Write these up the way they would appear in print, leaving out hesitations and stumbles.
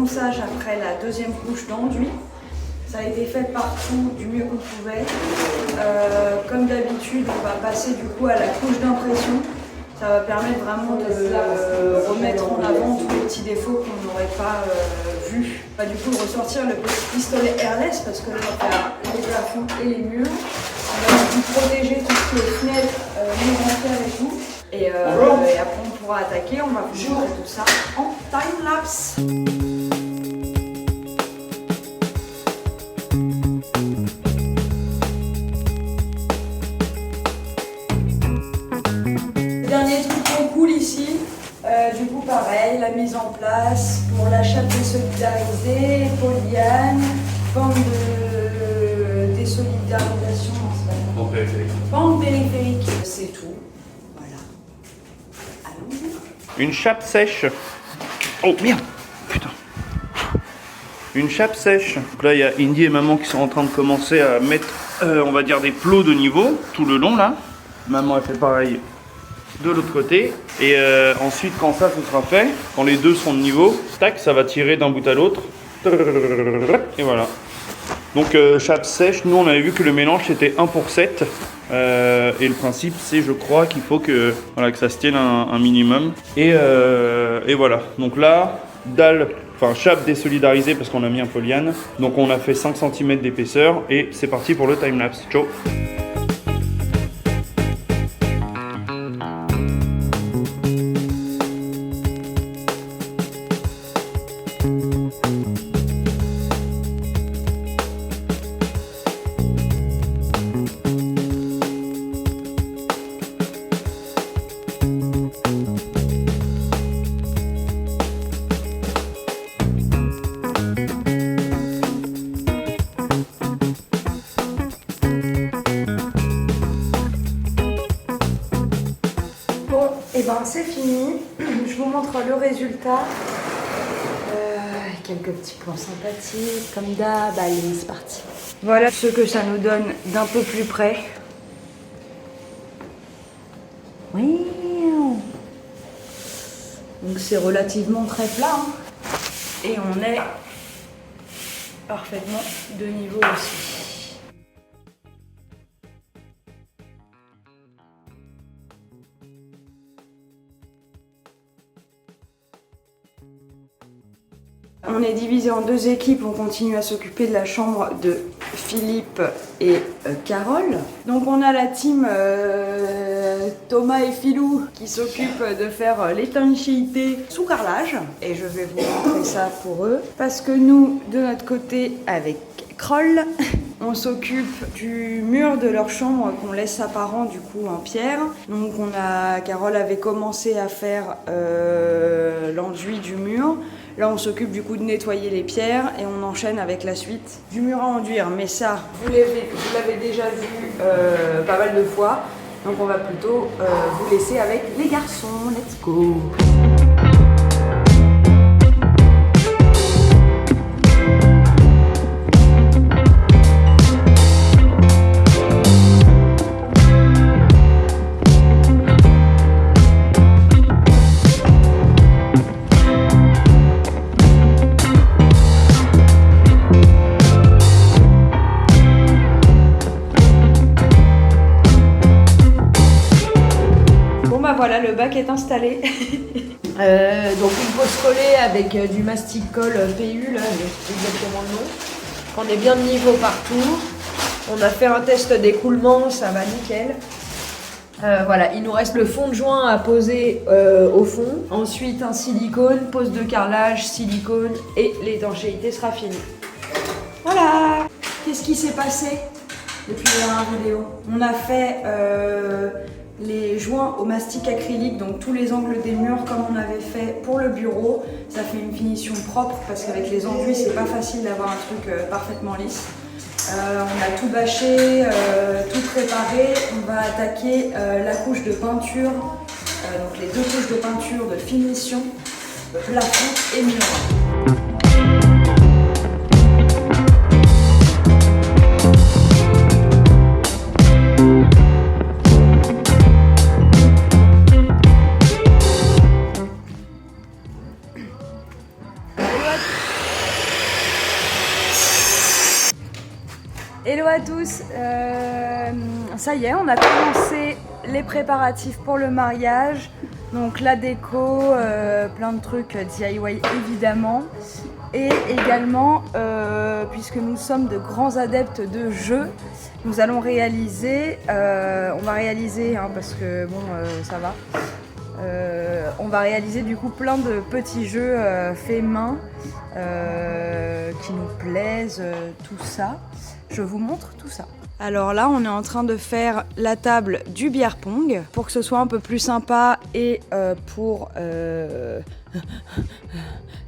ponçage après la deuxième couche d'enduit. Ça a été fait partout du mieux qu'on pouvait. Comme d'habitude, on va passer du coup à la couche d'impression. Ça va permettre vraiment de remettre en avant tous les petits défauts qu'on n'aurait pas vus. On va du coup ressortir le petit pistolet airless parce que là on va faire les plafonds et les murs. On va du coup protéger tout ce qui est fenêtres, murs en fer et tout. Et après on pourra attaquer, on va vous montrer tout ça en time-lapse. Dernier truc trop cool ici, du coup pareil, la mise en place pour la chape désolidarisée, polyane, bande de désolidarisation, En périphérique. bande périphérique, c'est tout. Voilà. Allons-y. Une chape sèche. Oh merde, putain. Une chape sèche. Donc là, il y a Indy et maman qui sont en train de commencer à mettre, on va dire, des plots de niveau tout le long là. Maman, elle fait pareil de l'autre côté. Et ensuite, quand ça, ce sera fait, quand les deux sont de niveau, tac, ça va tirer d'un bout à l'autre. Et voilà. Donc, chape sèche, nous, on avait vu que le mélange, c'était 1 pour 7. Et le principe, c'est, je crois, qu'il faut que, voilà, que ça se tienne un minimum. Et voilà. Donc là, dalle, enfin, chape désolidarisée parce qu'on a mis un polyane. Donc, on a fait 5 cm d'épaisseur. Et c'est parti pour le time-lapse. Ciao! Bon, et ben c'est fini. Je vous montre le résultat. Quelques petits plans sympathiques, comme d'hab. Allez, c'est parti. Voilà ce que ça nous donne d'un peu plus près. Oui. Donc c'est relativement très plat. Hein. Et on est parfaitement de niveau aussi. On est divisé en deux équipes, on continue à s'occuper de la chambre de Philippe et Carole. Donc on a la team Thomas et Philou qui s'occupent de faire l'étanchéité sous carrelage. Et je vais vous montrer ça pour eux. Parce que nous, de notre côté, avec Kroll, on s'occupe du mur de leur chambre qu'on laisse apparent du coup en pierre. Donc Carole avait commencé à faire l'enduit du mur. Là, on s'occupe du coup de nettoyer les pierres et on enchaîne avec la suite du mur à enduire. Mais ça, vous l'avez déjà vu pas mal de fois. Donc on va plutôt vous laisser avec les garçons. Let's go! Voilà, le bac est installé. Donc une pose collée avec du mastic colle PU, là, c'est exactement le nom. On est bien de niveau partout. On a fait un test d'écoulement, ça va nickel. Voilà, il nous reste le fond de joint à poser au fond. Ensuite un silicone, pose de carrelage, silicone et l'étanchéité sera finie. Voilà. Qu'est-ce qui s'est passé depuis la dernière vidéo? On a fait les joints au mastic acrylique, donc tous les angles des murs comme on avait fait pour le bureau. Ça fait une finition propre parce qu'avec les enduits c'est pas facile d'avoir un truc parfaitement lisse. On a tout bâché, tout préparé. On va attaquer la couche de peinture, donc les deux couches de peinture de finition, plafond et mur. Hello à tous, ça y est, on a commencé les préparatifs pour le mariage, donc la déco, plein de trucs DIY évidemment, et également, puisque nous sommes de grands adeptes de jeux, nous allons réaliser, on va réaliser, hein, parce que bon, ça va, on va réaliser du coup plein de petits jeux faits main, qui nous plaisent, tout ça. Je vous montre tout ça. Alors là, on est en train de faire la table du beer pong pour que ce soit un peu plus sympa et pour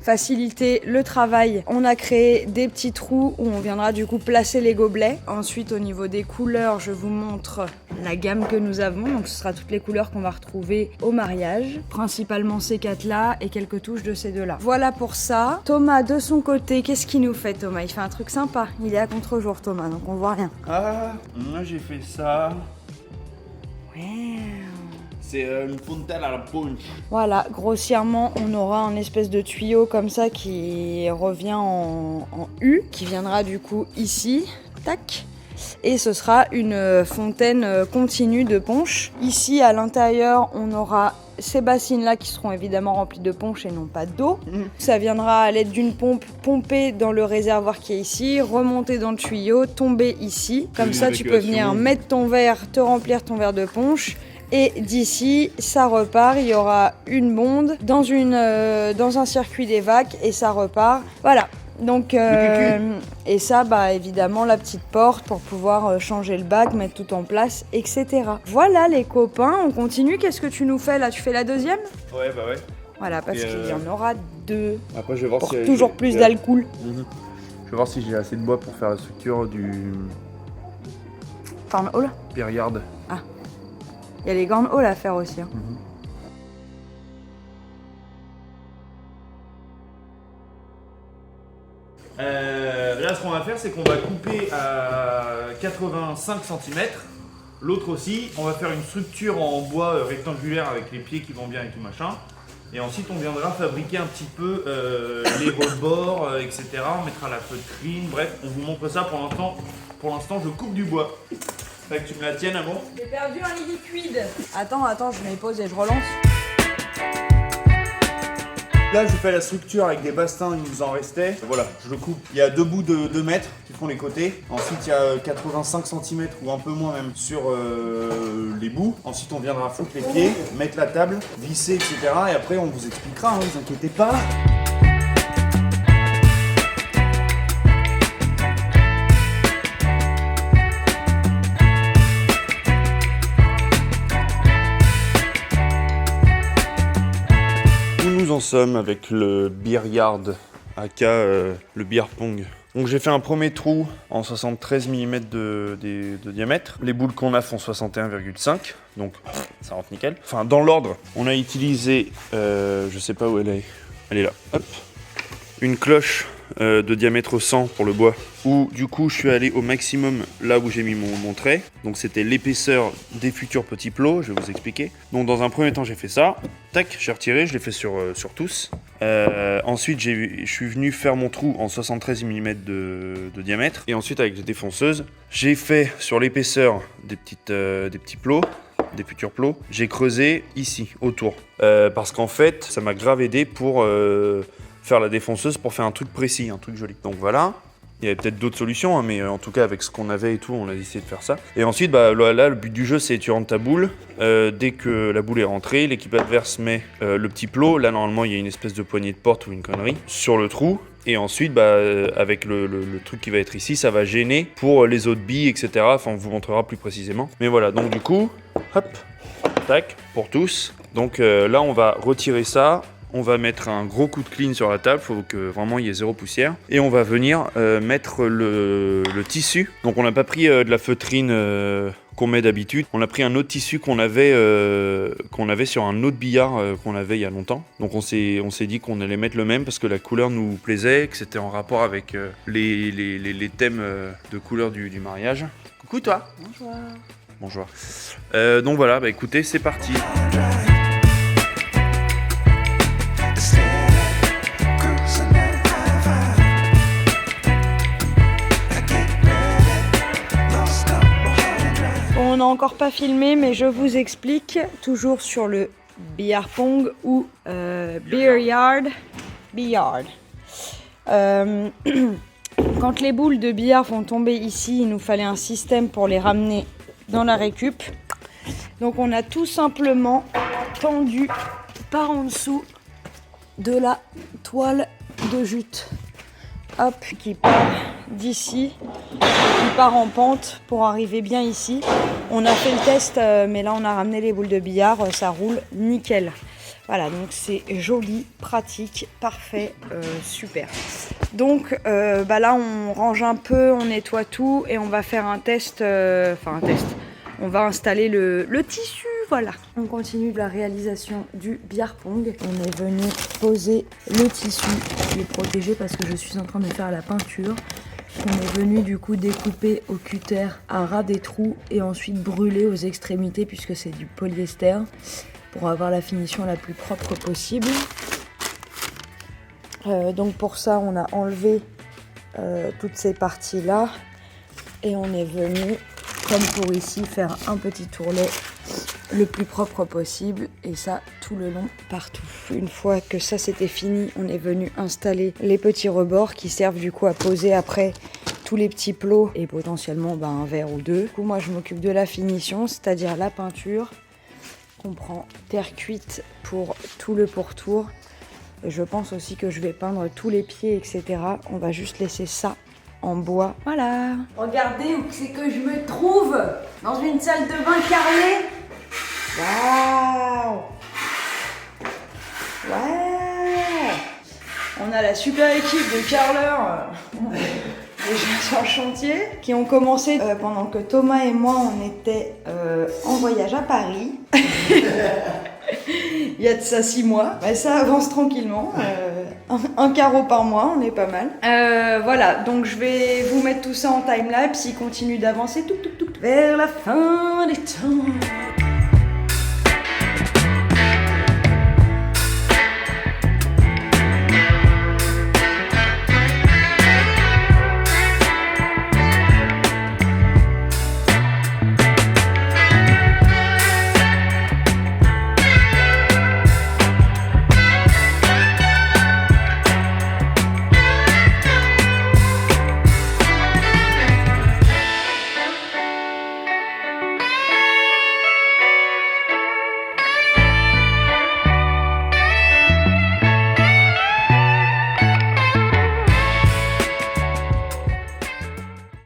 faciliter le travail. On a créé des petits trous où on viendra du coup placer les gobelets. Ensuite, au niveau des couleurs, je vous montre la gamme que nous avons. Donc ce sera toutes les couleurs qu'on va retrouver au mariage. Principalement ces quatre-là et quelques touches de ces deux-là. Voilà pour ça. Thomas, de son côté, qu'est-ce qu'il nous fait, Thomas? Il fait un truc sympa. Il est à contre-jour, Thomas, donc on voit rien. Ah, moi j'ai fait ça. Ouais. C'est une fontaine à la punch. Voilà, grossièrement, on aura un espèce de tuyau comme ça qui revient en U, qui viendra du coup ici, tac. Et ce sera une fontaine continue de punch. Ici, à l'intérieur, on aura ces bassines-là qui seront évidemment remplies de punch et non pas d'eau. Ça viendra à l'aide d'une pompe pomper dans le réservoir qui est ici, remonter dans le tuyau, tomber ici. Comme ça, tu peux venir mettre ton verre, te remplir ton verre de punch. Et d'ici, ça repart, il y aura une bonde dans un circuit d'évac et ça repart. Voilà. Donc, et ça, bah évidemment, la petite porte pour pouvoir changer le bac, mettre tout en place, etc. Voilà les copains, on continue. Qu'est-ce que tu nous fais là? Tu fais la deuxième? Ouais, bah ouais. Voilà, parce qu'il y en aura deux. Après, je vais voir pour si toujours plus d'alcool. Je vais voir si j'ai assez de bois pour faire la structure du Farm hall. beer yard. Ah. Il y a les grandes halls à faire aussi. Hein. Là, ce qu'on va faire, c'est qu'on va couper à 85 cm. L'autre aussi, on va faire une structure en bois rectangulaire avec les pieds qui vont bien et tout machin. Et ensuite, on viendra fabriquer un petit peu les rebords, etc. On mettra la feutrine. Bref, on vous montre ça pour l'instant. Pour l'instant, je coupe du bois. Fait que tu me la tiennes, amour. J'ai perdu un liquide. Attends, je mets pause et je relance. Là, je fais la structure avec des bastins, il nous en restait. Voilà, je le coupe. Il y a deux bouts de 2 mètres qui font les côtés. Ensuite, il y a 85 cm ou un peu moins même sur les bouts. Ensuite, on viendra foutre les pieds, mettre la table, visser, etc. Et après, on vous expliquera, hein, vous inquiétez pas. Nous en sommes avec le beer yard, aka le beer pong. Donc j'ai fait un premier trou en 73 mm de diamètre. Les boules qu'on a font 61,5, donc ça rentre nickel. Enfin dans l'ordre, on a utilisé, je sais pas où elle est là, hop, une cloche de diamètre 100 pour le bois, où du coup je suis allé au maximum là où j'ai mis mon trait. Donc c'était l'épaisseur des futurs petits plots, je vais vous expliquer. Donc dans un premier temps j'ai fait ça, tac, j'ai retiré, je l'ai fait sur tous. Ensuite je suis venu faire mon trou en 73 mm de diamètre, et ensuite avec les défonceuses, j'ai fait sur l'épaisseur des petits plots, des futurs plots, j'ai creusé ici autour, parce qu'en fait ça m'a grave aidé pour faire la défonceuse, pour faire un truc précis, un truc joli. Donc voilà, il y avait peut-être d'autres solutions, hein, mais en tout cas avec ce qu'on avait et tout, on a essayé de faire ça. Et ensuite, bah, là, le but du jeu, c'est tu rentres ta boule. Dès que la boule est rentrée, l'équipe adverse met le petit plot. Là, normalement, il y a une espèce de poignée de porte ou une connerie sur le trou. Et ensuite, bah, avec le truc qui va être ici, ça va gêner pour les autres billes, etc. Enfin, on vous montrera plus précisément. Mais voilà, donc du coup, hop, tac, pour tous. Donc là, on va retirer ça. On va mettre un gros coup de clean sur la table, il faut que vraiment il y ait zéro poussière. Et on va venir mettre le tissu. Donc on n'a pas pris de la feutrine qu'on met d'habitude. On a pris un autre tissu qu'on avait sur un autre billard qu'on avait il y a longtemps. Donc on s'est dit qu'on allait mettre le même parce que la couleur nous plaisait, que c'était en rapport avec les thèmes de couleur du mariage. Coucou toi. Bonjour. Donc voilà, bah écoutez, c'est parti. encore pas filmé, mais je vous explique. Toujours sur le beer pong ou beer yard. Billard. Quand les boules de billard vont tomber ici, il nous fallait un système pour les ramener dans la récup. Donc on a tout simplement tendu par en dessous de la toile de jute. Hop, qui part d'ici, qui part en pente pour arriver bien ici. On a fait le test, mais là on a ramené les boules de billard, ça roule nickel. Voilà, donc c'est joli, pratique, parfait, super. Donc là on range un peu, on nettoie tout et on va faire un test, on va installer le tissu, voilà. On continue la réalisation du beer pong. On est venu poser le tissu, je l'ai protégé parce que je suis en train de faire la peinture. On est venu du coup découper au cutter à ras des trous et ensuite brûler aux extrémités puisque c'est du polyester pour avoir la finition la plus propre possible. Donc pour ça on a enlevé toutes ces parties là et on est venu comme pour ici faire un petit tourlet le plus propre possible et ça tout le long partout. Une fois que ça c'était fini, on est venu installer les petits rebords qui servent du coup à poser après tous les petits plots et potentiellement un verre ou deux. Du coup moi je m'occupe de la finition, c'est-à-dire la peinture. On prend terre cuite pour tout le pourtour. Et je pense aussi que je vais peindre tous les pieds, etc. On va juste laisser ça en bois. Voilà. Regardez où c'est que je me trouve. Dans une salle de bain carrelée. Waouh. Ouais. On a la super équipe de carreleurs. Déjà sur le chantier, qui ont commencé pendant que Thomas et moi on était en voyage à Paris. Il y a de ça 6 mois. Ça avance tranquillement. Un carreau par mois, on est pas mal. Voilà, donc je vais vous mettre tout ça en timelapse. Il continue d'avancer vers la fin des temps.